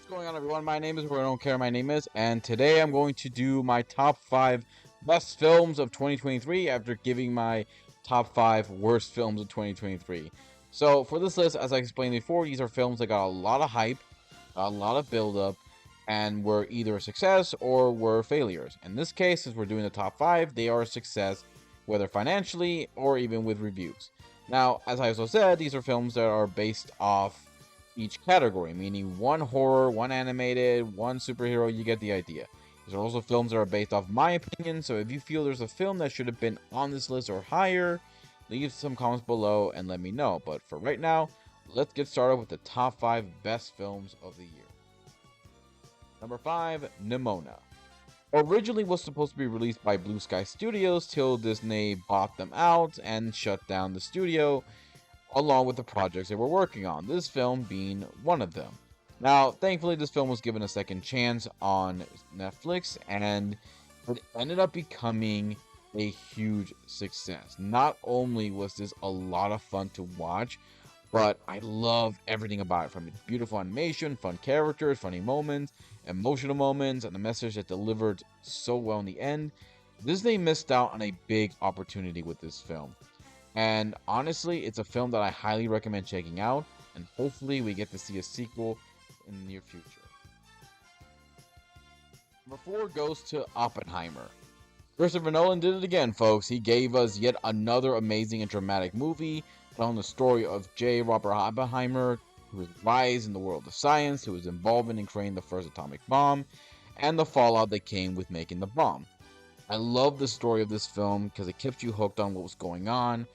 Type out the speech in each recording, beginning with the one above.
What's going on, everyone? My name is where I don't care. My name is, and today I'm going to do my top 5 best films of 2023 after giving my top 5 worst films of 2023. So, for this list, as I explained before, these are films that got a lot of hype, a lot of build up, and were either a success or were failures. In this case, since we're doing the top 5, they are a success, whether financially or even with reviews. Now, as I also said, these are films that are based off each category, meaning one horror, one animated, one superhero. You get the idea. These are also films that are based off my opinion, so if you feel there's a film that should have been on this list or higher, leave some comments below and let me know. But for right now, let's get started with the top 5 best films of the year. Number 5, Nimona. Originally was supposed to be released by Blue Sky Studios till Disney bought them out and shut down the studio along with the projects they were working on, this film being one of them. Now, thankfully, this film was given a second chance on Netflix, and it ended up becoming a huge success. Not only was this a lot of fun to watch, but I love everything about it, from its beautiful animation, fun characters, funny moments, emotional moments, and the message that delivered so well in the end. Disney missed out on a big opportunity with this film. And honestly, it's a film that I highly recommend checking out, and hopefully we get to see a sequel in the near future. Number 4 goes to Oppenheimer. Christopher Nolan did it again, folks. He gave us yet another amazing and dramatic movie telling the story of J. Robert Oppenheimer, whose rise in the world of science, who was involved in creating the first atomic bomb, and the fallout that came with making the bomb. I love the story of this film because it kept you hooked on what was going on,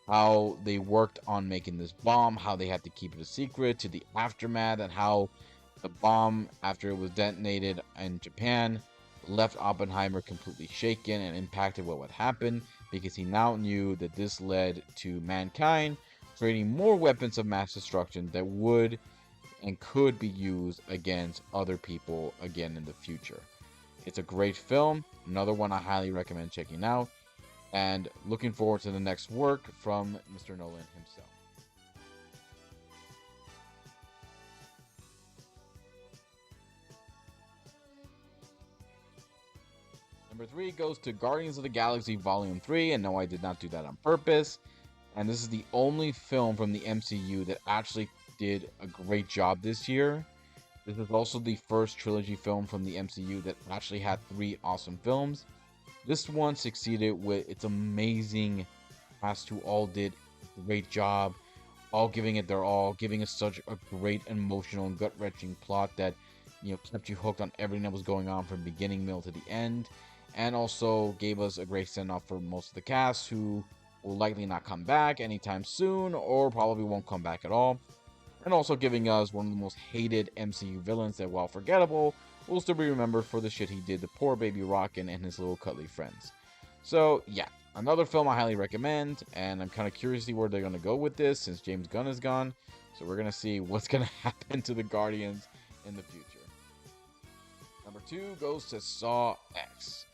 how they worked on making this bomb, how they had to keep it a secret, to the aftermath, and how the bomb, after it was detonated in Japan, left Oppenheimer completely shaken and impacted what would happen, because he now knew that this led to mankind creating more weapons of mass destruction that would and could be used against other people again in the future. It's a great film, another one I highly recommend checking out, and looking forward to the next work from Mr. Nolan himself. Number 3 goes to Guardians of the Galaxy Volume 3, and no, I did not do that on purpose. And this is the only film from the MCU that actually did a great job this year. This is also the first trilogy film from the MCU that actually had 3 awesome films. This one succeeded with its amazing cast, who all did a great job, all giving it their all, giving us such a great emotional and gut-wrenching plot that kept you hooked on everything that was going on from beginning, middle to the end, and also gave us a great send-off for most of the cast, who will likely not come back anytime soon or probably won't come back at all, and also giving us one of the most hated MCU villains that, while forgettable, will still be remembered for the shit he did to poor baby Rocket and his little cuddly friends. So yeah, another film I highly recommend, and I'm kind of curious to see where they're going to go with this since James Gunn is gone. So we're going to see what's going to happen to the Guardians in the future. Number 2 goes to sawx.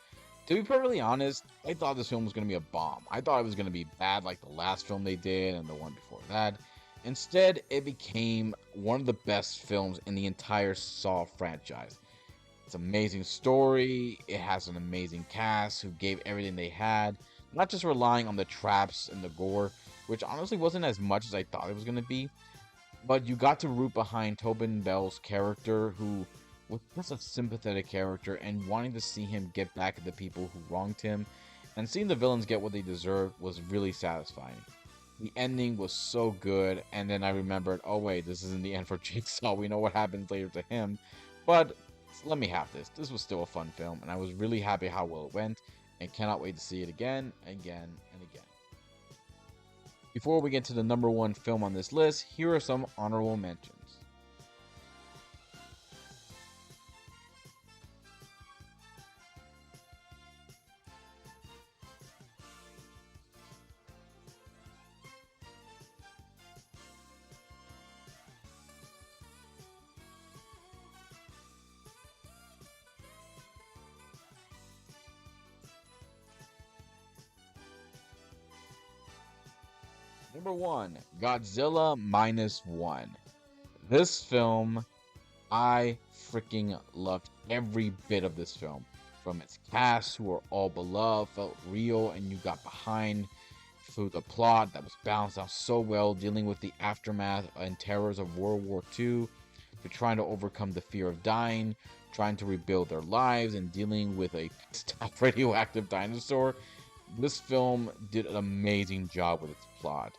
To be perfectly honest, I thought this film was going to be a bomb. I thought it was going to be bad like the last film they did and the one before that. Instead, it became one of the best films in the entire Saw franchise. It's an amazing story, it has an amazing cast who gave everything they had, not just relying on the traps and the gore, which honestly wasn't as much as I thought it was going to be, but you got to root behind Tobin Bell's character, who was just a sympathetic character, and wanting to see him get back at the people who wronged him, and seeing the villains get what they deserved was really satisfying. The ending was so good, and then I remembered, oh wait, this isn't the end for Jigsaw, we know what happens later to him, but let me have this. This was still a fun film, and I was really happy how well it went, and cannot wait to see it again, again, and again. Before we get to the number 1 film on this list, here are some honorable mentions. Number 1, Godzilla Minus One. This film I freaking loved every bit of this film. From its cast, who are all beloved, felt real, and you got behind, through the plot that was balanced out so well, dealing with the aftermath and terrors of World War II, to trying to overcome the fear of dying, trying to rebuild their lives, and dealing with a radioactive dinosaur. This film did an amazing job with its plot.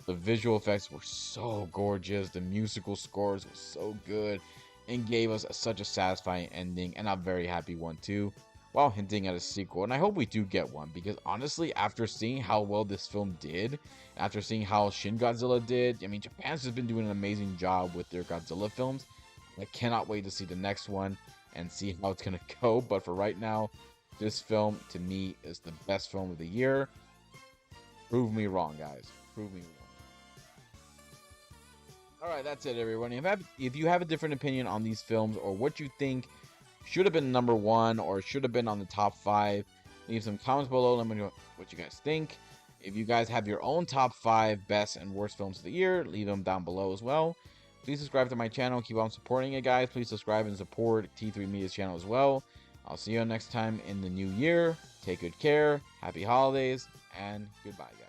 The visual effects were so gorgeous, the musical scores were so good, and gave us such a satisfying ending, and a very happy one too, while hinting at a sequel. And I hope we do get one, because honestly, after seeing how well this film did, after seeing how Shin Godzilla did, I mean, Japan's just been doing an amazing job with their Godzilla films. I cannot wait to see the next one and see how it's gonna go. But for right now, this film to me is the best film of the year. Prove me wrong, guys. Prove me wrong. Alright, that's it, everyone. If you have a different opinion on these films, or what you think should have been number 1 or should have been on the top 5, leave some comments below. Let me know what you guys think. If you guys have your own top 5 best and worst films of the year, leave them down below as well. Please subscribe to my channel. Keep on supporting it, guys. Please subscribe and support T3 Media's channel as well. I'll see you next time in the new year. Take good care. Happy holidays, and goodbye, guys.